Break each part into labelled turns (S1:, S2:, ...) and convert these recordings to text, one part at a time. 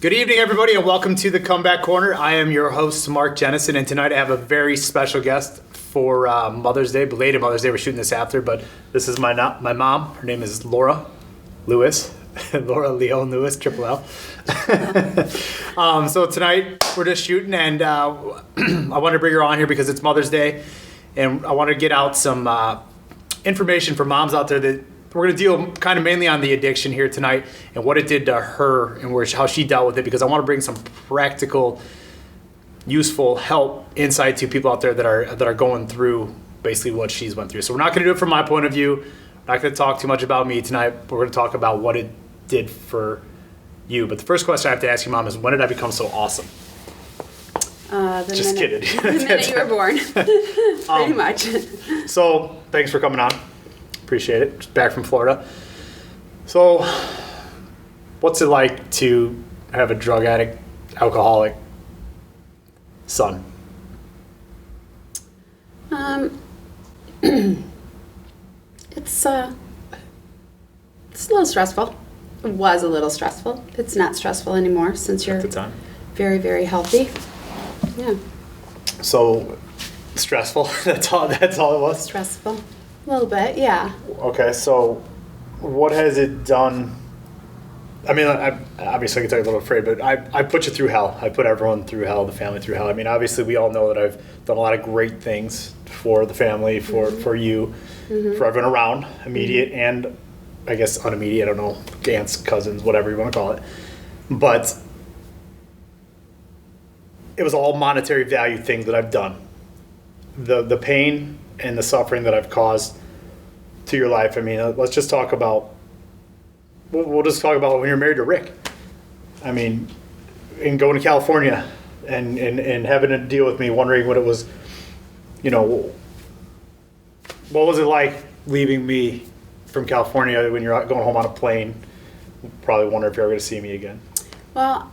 S1: Good evening, everybody, and welcome to the Comeback Corner. I am your host, Mark Jennison, and tonight I have a very special guest for Mother's Day, belated Mother's Day. We're shooting this after, but this is my mom. Her name is Laura Lewis. Laura Leon Lewis, Triple L. So tonight we're just shooting, and I wanted to bring her on here because it's Mother's Day, and I want to get out some information for moms out there that we're going to deal kind of mainly on the addiction here tonight and what it did to her and how she dealt with it, because I want to bring some practical, useful help insight to people out there that are going through basically what she's went through. So we're not going to do it from my point of view. We're not going to talk too much about me tonight. But we're going to talk about what it did for you. But the first question I have to ask you, Mom, is when did I become so awesome? Just kidding.
S2: The minute you were born, pretty much.
S1: So thanks for coming on. Appreciate it. Just back from Florida. So what's it like to have a drug addict, alcoholic son?
S2: It's a little stressful. It was a little stressful. It's not stressful anymore since you're
S1: At the time.
S2: very, very healthy. Yeah.
S1: So stressful. That's all it was.
S2: Stressful. A little bit, yeah.
S1: Okay, so what has it done? I mean, I obviously I can tell you a little afraid, but I put you through hell. I put everyone through hell, the family through hell. I mean, obviously we all know that I've done a lot of great things for the family, for you, for everyone around, immediate and I guess unimmediate, I don't know, aunts, cousins, whatever you want to call it. But it was all monetary value things that I've done. The pain and the suffering that I've caused to your life. I mean, let's just talk about, we'll just talk about when you're married to Rick. I mean, and going to California and having to deal with me, wondering what it was, you know, what was it like leaving me from California when you're going home on a plane? Probably wonder if you're ever going to see me again.
S2: Well,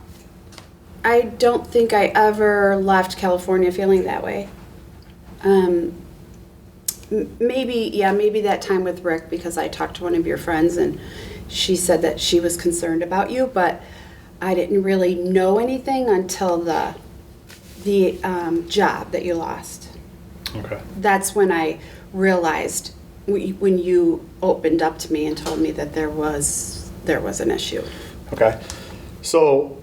S2: I don't think I ever left California feeling that way. Maybe that time with Rick, because I talked to one of your friends and she said that she was concerned about you, but I didn't really know anything until the job that you lost.
S1: Okay.
S2: That's when I realized when you opened up to me and told me that there was an issue.
S1: Okay. So,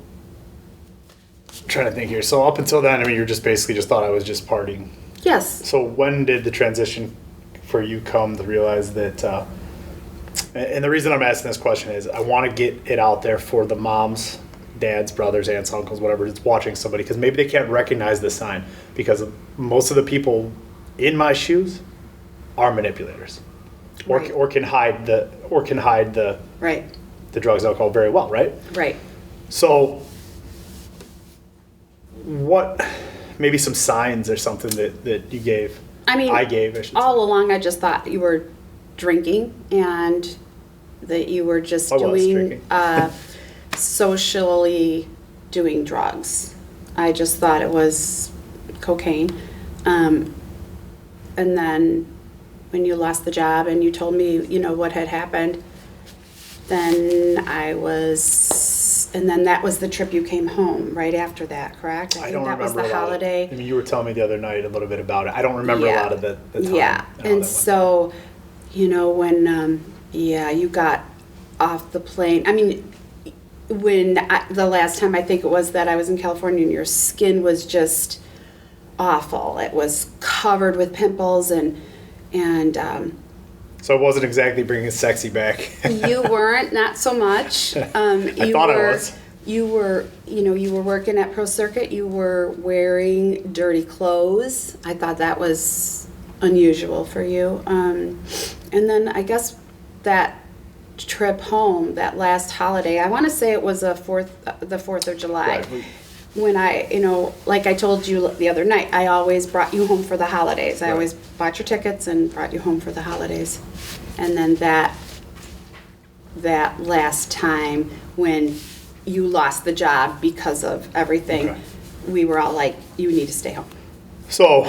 S1: I'm trying to think here. So up until then, I mean, you just basically just thought I was just partying.
S2: Yes.
S1: So when did the transition for you come to realize that, and the reason I'm asking this question is I want to get it out there for the moms, dads, brothers, aunts, uncles, whatever, that's watching somebody, because maybe they can't recognize the sign, because most of the people in my shoes are manipulators,
S2: Right.
S1: or can hide the
S2: Right.
S1: the drugs, alcohol very well, right?
S2: Right.
S1: So what, maybe some signs or something that you gave? I gave, I should
S2: all
S1: say.
S2: along I just thought you were drinking and that you were just
S1: I was
S2: doing
S1: drinking.
S2: socially doing drugs. I just thought it was cocaine. And then when you lost the job and you told me, you know, what had happened, then and then that was the trip you came home right after that, correct?
S1: I don't
S2: think that was
S1: remember
S2: the
S1: a lot of it.
S2: holiday.
S1: I mean, you were telling me the other night a little bit about it. I don't remember a lot of the time.
S2: Yeah,
S1: how that
S2: and
S1: went.
S2: so, you know, when, you got off the plane, I mean, the last time I think it was that I was in California and your skin was just awful. It was covered with pimples and
S1: So it wasn't exactly bringing sexy back.
S2: you weren't, not so much.
S1: I thought I was.
S2: You were working at Pro Circuit. You were wearing dirty clothes. I thought that was unusual for you. And then I guess that trip home, that last holiday, I want to say it was the 4th of July.
S1: Right.
S2: When like I told you the other night, I always brought you home for the holidays. I
S1: Right.
S2: always bought your tickets and brought you home for the holidays. And then that last time when you lost the job because of everything,
S1: Okay.
S2: we were all like, you need to stay home.
S1: So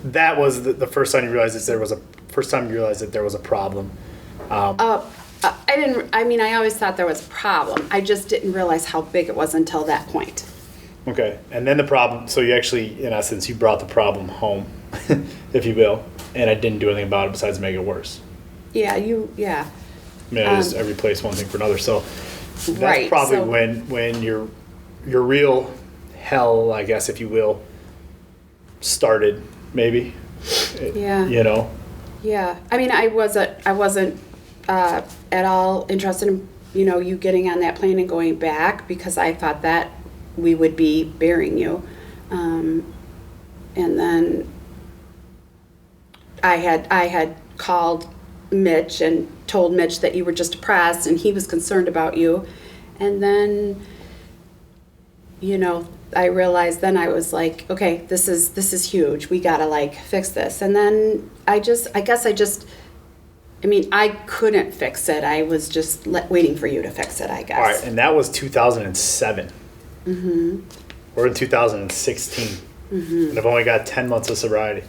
S1: that was the first time you realized that there was a problem.
S2: I I mean, I always thought there was a problem. I just didn't realize how big it was until that point.
S1: Okay, and then the problem, so you actually, in essence, you brought the problem home, if you will, and I didn't do anything about it besides make it worse.
S2: Yeah,
S1: I mean, I replaced one thing for another, so that's
S2: Right,
S1: probably
S2: so-
S1: when your real hell, I guess, if you will, started, maybe.
S2: Yeah.
S1: You know?
S2: Yeah, I mean, I wasn't at all interested in, you getting on that plane and going back because I thought that we would be burying you. And then I had called Mitch and told Mitch that you were just depressed and he was concerned about you. And then, I realized then I was like, okay, this is huge. We gotta like fix this. And then I couldn't fix it. I was just waiting for you to fix it, I guess.
S1: All right, and that was 2007. Mm-hmm. We're in 2016. Mm-hmm. And I've only got 10 months of sobriety,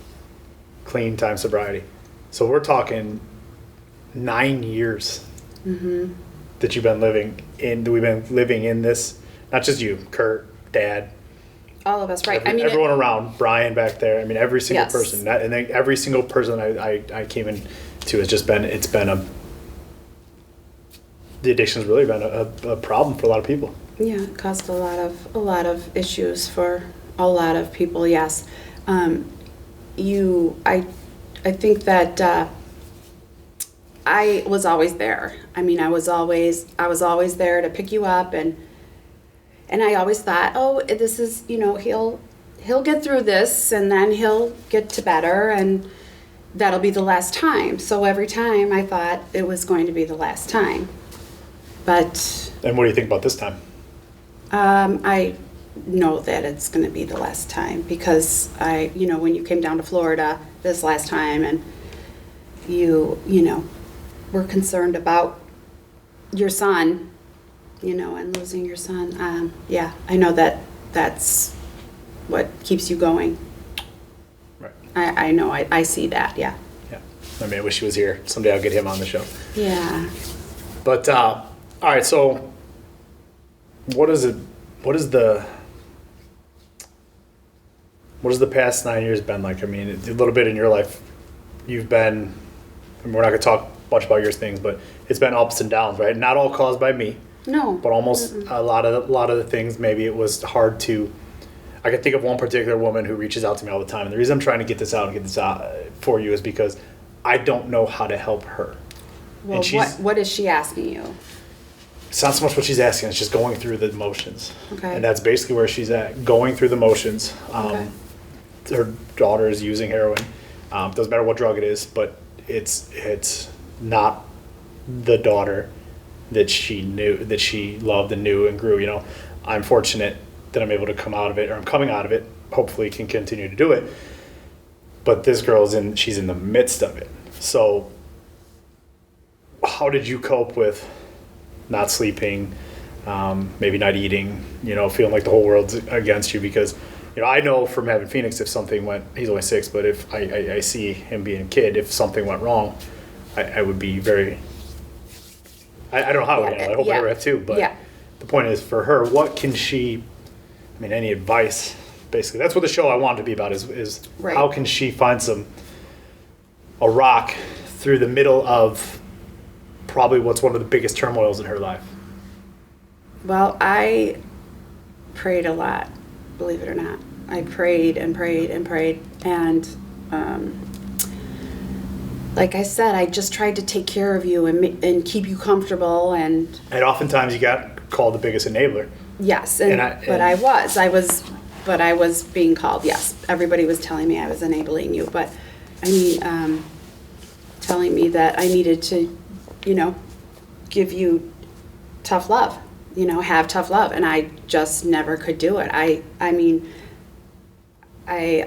S1: clean time sobriety. So we're talking 9 years that you've been living in, we've been living in this, not just you, Kurt, Dad.
S2: All of us, right.
S1: Everyone around, Brian back there. I mean, every single
S2: Yes.
S1: person. And then every single person I came into has just been, the addiction's really been a problem for a lot of people.
S2: Yeah, it caused a lot of issues for a lot of people. Yes, I think that I was always there. I mean, I was always there to pick you up, and I always thought, oh, this is he'll get through this, and then he'll get to better, and that'll be the last time. So every time I thought it was going to be the last time, but.
S1: And what do you think about this time?
S2: I know that it's going to be the last time because when you came down to Florida this last time and you were concerned about your son, and losing your son. Yeah, I know that's what keeps you going.
S1: Right.
S2: I know, I see that, yeah.
S1: Yeah. I mean, I wish he was here. Someday I'll get him on the show.
S2: Yeah.
S1: But, all right, so what is the past 9 years been like? I mean, a little bit in your life, you've been, I mean, we're not going to talk much about your things, but it's been ups and downs, right? Not all caused by me,
S2: No.
S1: but almost a lot of the things, maybe it was hard to, I can think of one particular woman who reaches out to me all the time. And the reason I'm trying to get this out for you is because I don't know how to help her.
S2: Well,
S1: And
S2: what is she asking you?
S1: it's not so much what she's asking, it's just going through the motions.
S2: Okay.
S1: And that's basically where she's at, going through the motions.
S2: Okay.
S1: Her daughter is using heroin. Doesn't matter what drug it is, but it's not the daughter that she knew, that she loved and knew and grew. I'm fortunate that I'm able to come out of it, or I'm coming out of it, hopefully can continue to do it. But this girl's she's in the midst of it. So how did you cope with not sleeping, maybe not eating, feeling like the whole world's against you? Because, I know from having Phoenix, if something went, he's only 6, but if I see him being a kid, if something went wrong, I would be very, I don't know how I would handle it. I hope I ever have too. But
S2: Yeah.
S1: the point is, for her, what can she, any advice, basically? That's what the show I want to be about is
S2: Right.
S1: how can she find a rock through the middle of probably what's one of the biggest turmoils in her life?
S2: Well, I prayed a lot, believe it or not. I prayed and prayed and prayed. And like I said, I just tried to take care of you and keep you comfortable. And
S1: oftentimes you got called the biggest enabler.
S2: yes,
S1: But
S2: I was being called, yes. Everybody was telling me I was enabling you. But, telling me that I needed to, give you tough love, have tough love. And I just never could do it.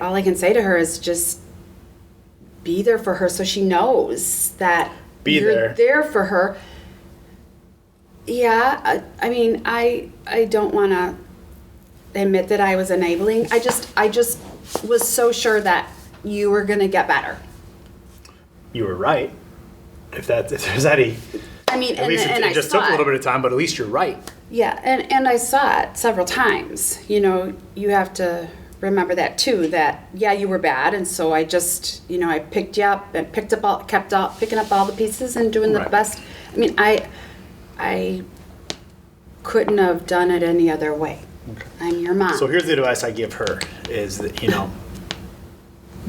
S2: All I can say to her is just be there for her so she knows that you're there for her. Yeah, I don't want to admit that I was enabling. I just was so sure that you were going to get better.
S1: You were right. If there's any
S2: I mean,
S1: At least
S2: and I
S1: it just
S2: saw
S1: took a little
S2: it.
S1: bit of time, but at least you're right.
S2: Yeah, and I saw it several times. You know, you have to remember that too, that, yeah, you were bad, and so I just, you know, I picked you up and picking up all the pieces and doing the
S1: Right.
S2: best. I mean, I couldn't have done it any other way.
S1: Okay.
S2: I'm your mom.
S1: So here's the advice I give her is that, you know,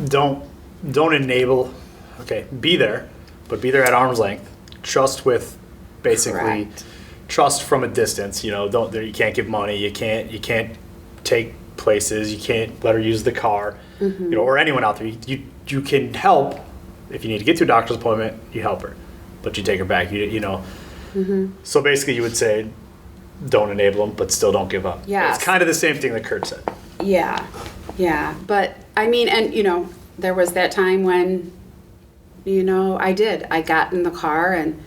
S1: don't enable, okay, be there, but be there at arm's length. Trust with basically
S2: Correct.
S1: trust from a distance, you know, you can't give money, you can't take places, you can't let her use the car,
S2: Mm-hmm.
S1: you know, or anyone out there. You can help if you need to get to a doctor's appointment, you help her. But you take her back, you know.
S2: Mm-hmm.
S1: So basically you would say don't enable them, but still don't give up.
S2: Yes.
S1: It's kind of the same thing that Kurt said.
S2: Yeah, yeah. But I mean, and you know, there was that time when, you know, I got in the car and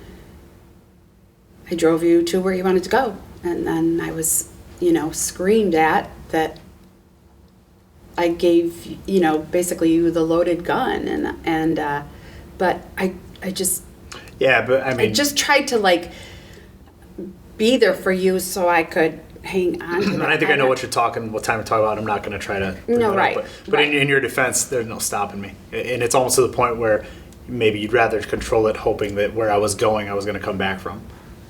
S2: I drove you to where you wanted to go. And then I was, you know, screamed at that I gave, you know, basically you the loaded gun. But I just,
S1: Yeah, but I
S2: I
S1: mean,
S2: just tried to like be there for you so I could hang on to
S1: and
S2: that.
S1: I think I know what time you're talking about. I'm not going to try to bring
S2: No,
S1: that
S2: right,
S1: up, but
S2: right.
S1: in your defense, there's no stopping me, and it's almost to the point where maybe you'd rather control it, hoping that where I was going to come back from,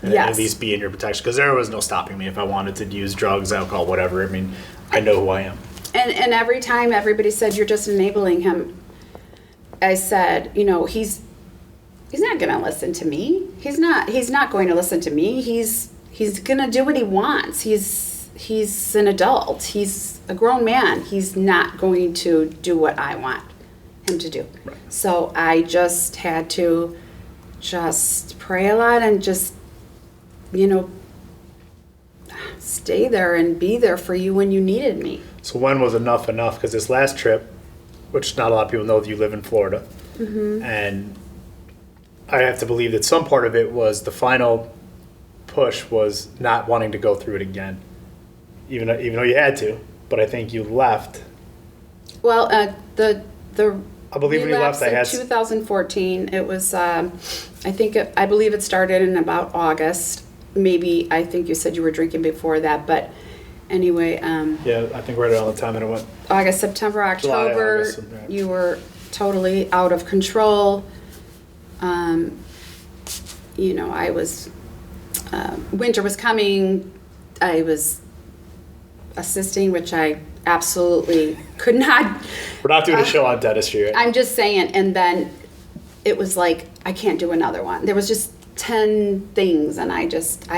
S1: and
S2: Yes.
S1: at least be in your protection, because there was no stopping me if I wanted to use drugs, alcohol, whatever. I mean, I know who I am.
S2: And every time everybody said you're just enabling him, I said, you know, he's not going to listen to me. He's not going to listen to me. He's going to do what he wants. He's an adult. He's a grown man. He's not going to do what I want him to do.
S1: Right.
S2: So I just had to just pray a lot and just, you know, stay there and be there for you when you needed me.
S1: So when was enough? Because this last trip, which not a lot of people know that you live in Florida, and I have to believe that some part of it was the final push was not wanting to go through it again, even though you had to. But I think you left.
S2: Well, the
S1: I believe when you left,
S2: relapse
S1: I had
S2: in 2014. It was I believe it started in about August. Maybe I think you said you were drinking before that, but anyway,
S1: yeah, I think right around the time that it went.
S2: August, September,
S1: July,
S2: October,
S1: August, right.
S2: you were totally out of control. You know, I was, winter was coming. I was assisting, which I absolutely could not.
S1: We're not doing a show on dentistry, right?
S2: I'm just saying, and then it was like, I can't do another one. There was just 10 things, and I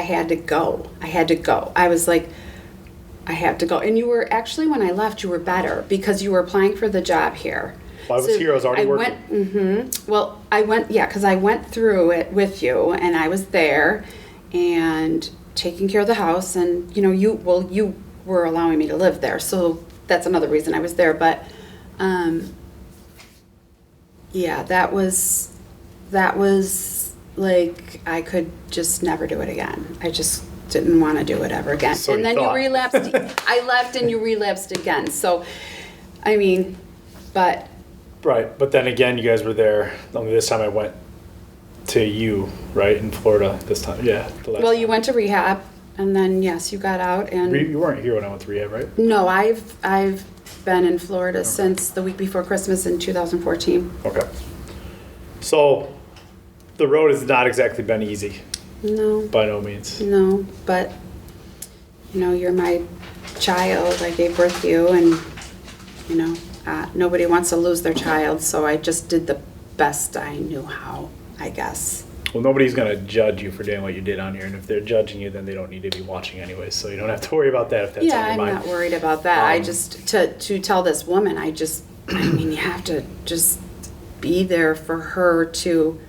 S2: had to go. I was like, I have to go. And you were actually, when I left, you were better because you were applying for the job here.
S1: Well, I was here, I was already working.
S2: Well, because I went through it with you, and I was there, and taking care of the house, and, you know, you were allowing me to live there, so that's another reason I was there, but, yeah, that was like, I could just never do it again. I just didn't want to do it ever again.
S1: So
S2: and
S1: you
S2: then
S1: thought.
S2: you relapsed. I left and you relapsed again. So, I mean, but
S1: Right, but then again, you guys were there. Only this time I went to you, right, in Florida this time. Yeah. The last
S2: well,
S1: time.
S2: you went to rehab, and then yes, you got out. And
S1: You weren't here when I went to rehab, right?
S2: no, I've been in Florida since the week before Christmas in 2014.
S1: Okay. So, the road has not exactly been easy,
S2: No,
S1: by no means.
S2: no, but you know, you're my child. I gave birth to you, and you know, nobody wants to lose their child. So I just did the best I knew how, I guess.
S1: Well, nobody's going to judge you for doing what you did on here, and if they're judging you, then they don't need to be watching anyway, so you don't have to worry about that if that's
S2: Yeah,
S1: on your
S2: I'm
S1: mind.
S2: not worried about that. I
S1: Um,
S2: just to tell this woman, I mean, you have to just be there for her to,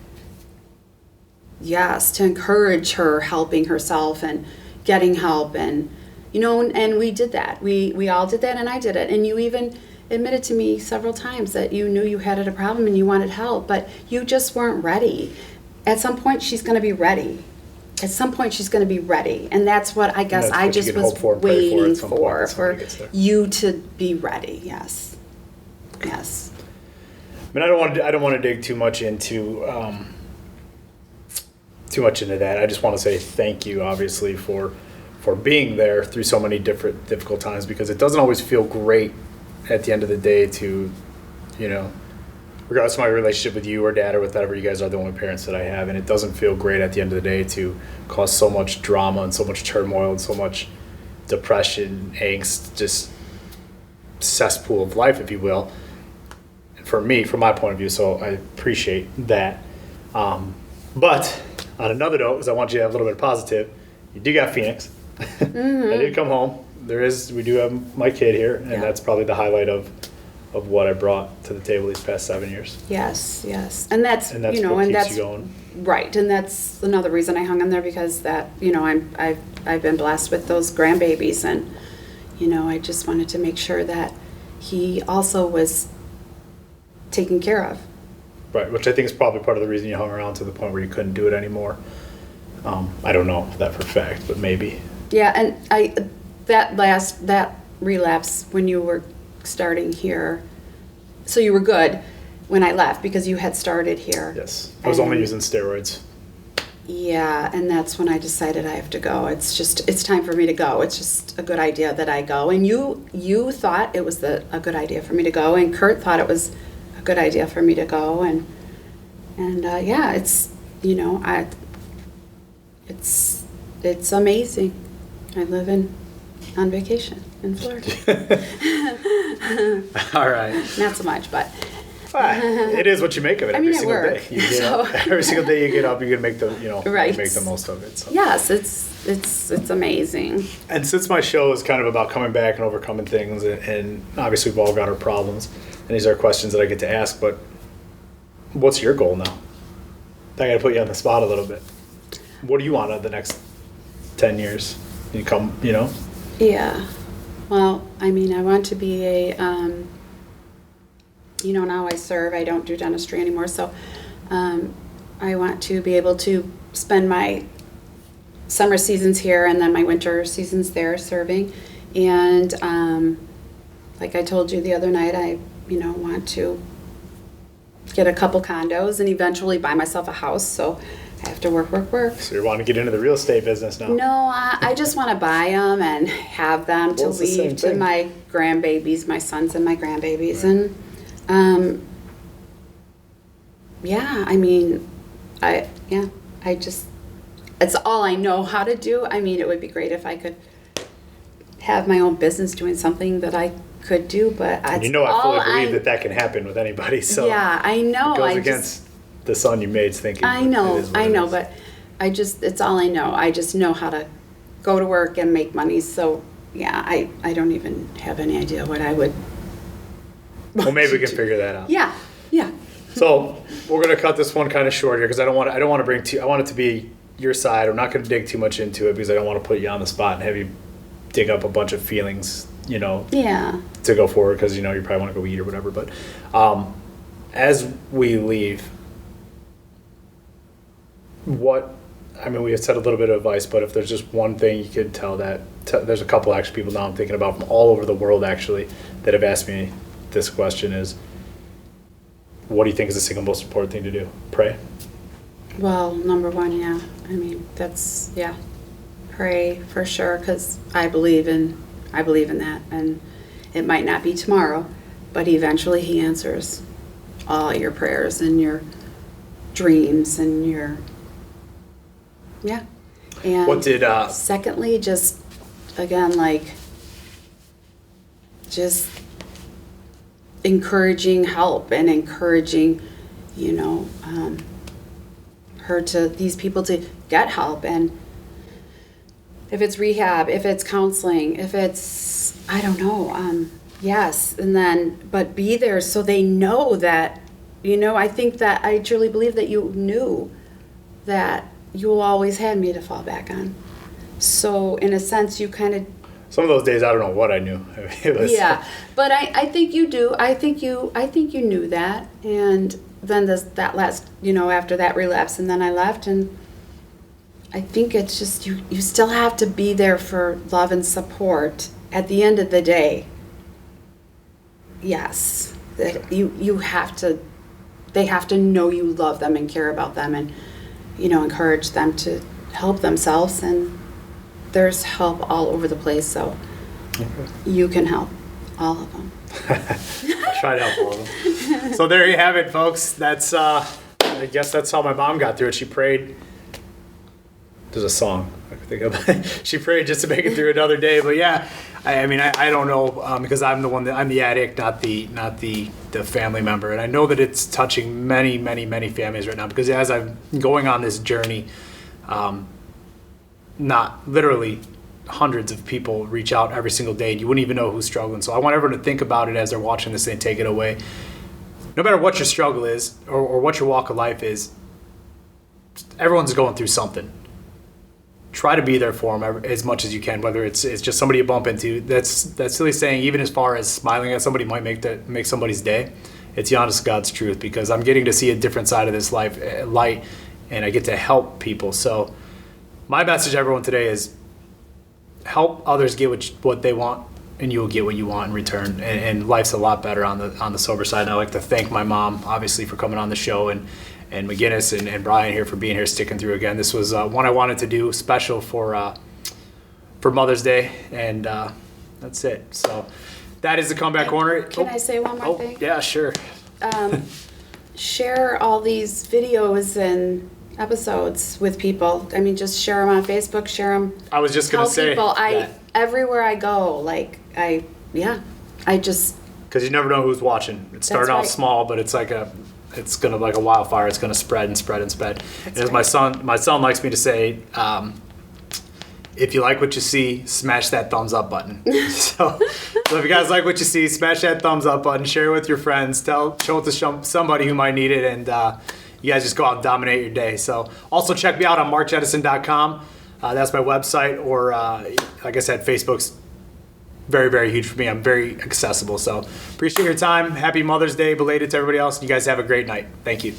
S2: yes, to encourage her helping herself and getting help, and you know, and we did that. We all did that, and I did it. And you even admitted to me several times that you knew you had a problem and you wanted help, but you just weren't ready. At some point, she's going to be ready. At some point, she's going to be ready, and that's what I guess
S1: that's
S2: I
S1: what you
S2: just
S1: can
S2: was
S1: hope for and pray for
S2: waiting
S1: at some point
S2: for
S1: when somebody gets there.
S2: you to be ready. Yes, yes.
S1: I mean, I don't want to dig too much into too much into that. I just want to say thank you, obviously, for being there through so many different difficult times, because it doesn't always feel great at the end of the day to, you know, regardless of my relationship with you or dad or with whatever, you guys are the only parents that I have, and it doesn't feel great at the end of the day to cause so much drama and so much turmoil and so much depression, angst, just cesspool of life, if you will, for me, from my point of view. So I appreciate that. But on another note, because I want you to have a little bit of positive, you do got Phoenix. I did come home. We do have my kid here, and that's probably the highlight of what I brought to the table these past 7 years.
S2: Yes. And that's
S1: what keeps you going.
S2: Right, and that's another reason I hung in there, because that, I've been blessed with those grandbabies, and I just wanted to make sure that he also was taken care of.
S1: Right, which I think is probably part of the reason you hung around to the point where you couldn't do it anymore. I don't know that for a fact, but maybe.
S2: Yeah, and that relapse when you were starting here, so you were good when I left because you had started here.
S1: Yes, I was only using steroids.
S2: Yeah, and that's when I decided I have to go. It's time for me to go. It's just a good idea that I go. And you thought it was a good idea for me to go, and Kurt thought it was a good idea for me to go, and yeah, it's it's amazing. I live on vacation in Florida.
S1: All right.
S2: Not so much, but.
S1: It is what you make of it. Every single day. You get up, every single day you get up, you're gonna make the
S2: right.
S1: make the most of it. So.
S2: Yes, it's amazing.
S1: And since my show is kind of about coming back and overcoming things, and obviously we've all got our problems, and these are questions that I get to ask. But what's your goal now? I got to put you on the spot a little bit. What do you want in the next 10 years?
S2: Yeah. Well, I want to be a. Now I serve. I don't do dentistry anymore, so I want to be able to spend my summer seasons here and then my winter seasons there serving. And like I told you the other night, I want to get a couple condos and eventually buy myself a house. So I have to work.
S1: So you want to get into the real estate business now?
S2: No, I just want to buy them and have them to leave to my grandbabies, my sons and my grandbabies. Right. And it's all I know how to do. It would be great if I could have my own business doing something that I could do, but
S1: I fully believe that can happen with anybody. So
S2: yeah, I know.
S1: It goes against the son you made's thinking.
S2: I know, but it's all I know. I just know how to go to work and make money. So yeah, I don't even have any idea what I would.
S1: Well, maybe we can figure that out.
S2: Yeah.
S1: So we're gonna cut this one kind of short here because I don't want to bring I want it to be your side. I'm not gonna dig too much into it because I don't want to put you on the spot and have you dig up a bunch of feelings,
S2: Yeah.
S1: To go forward because you probably want to go eat or whatever. But as we leave, we have said a little bit of advice, but if there's just one thing you could tell there's a couple actually people now I'm thinking about from all over the world actually that have asked me this question is, what do you think is the single most important thing to do? Pray?
S2: Well, number one, yeah. Pray for sure, because I believe in that, and it might not be tomorrow, but eventually He answers all your prayers and your dreams and your And
S1: what did?
S2: Secondly, just again, just encouraging help and encouraging, these people to get help, and if it's rehab, if it's counseling, if it's, I don't know, yes, and then, but be there so they know that, I truly believe that you knew that you always had me to fall back on. So in a sense, you kind of.
S1: Some of those days, I don't know what I knew.
S2: Yeah, but I think you do. I think you knew that, and then that last, after that relapse, and then I left, and I think it's just you still have to be there for love and support at the end of the day. Yes, that you have to. They have to know you love them and care about them, and encourage them to help themselves. And there's help all over the place, so you can help all of them.
S1: I'll try to help all of them. So there you have it, folks. That's I guess that's how my mom got through it. She prayed. There's a song I could think of. She prayed just to make it through another day. But yeah, I mean, I don't know because I'm the addict, not the family member, and I know that it's touching many families right now because as I'm going on this journey, not literally hundreds of people reach out every single day and you wouldn't even know who's struggling. So I want everyone to think about it as they're watching this and take it away. No matter what your struggle is or what your walk of life is, everyone's going through something. Try to be there for them as much as you can, whether it's just somebody you bump into. That's silly saying, even as far as smiling at somebody might make somebody's day. It's the honest God's truth because I'm getting to see a different side of this light, and I get to help people. So my message to everyone today is help others get what they want, and you'll get what you want in return. And life's a lot better on the sober side. And I'd like to thank my mom, obviously, for coming on the show, and McGinnis and Brian here for being here, sticking through again. This was one I wanted to do special for Mother's Day, and that's it. So that is the Comeback Corner.
S2: Can I say one more thing?
S1: Yeah, sure.
S2: Share all these videos and episodes with people. I mean, just share them on Facebook, share them.
S1: I was just going to say
S2: people.
S1: that.
S2: Everywhere I go, I just.
S1: Because you never know who's watching. It's starting off small, but it's like a wildfire. It's gonna spread and spread and spread. And as my son likes me to say, if you like what you see, smash that thumbs up button. so if you guys like what you see, smash that thumbs up button. Share it with your friends. Show it to somebody who might need it, and you guys just go out and dominate your day. So also check me out on markjedison.com. That's my website, or like I said, Facebook's very, very huge for me. I'm very accessible. So appreciate your time. Happy Mother's Day belated to everybody else. You guys have a great night. Thank you.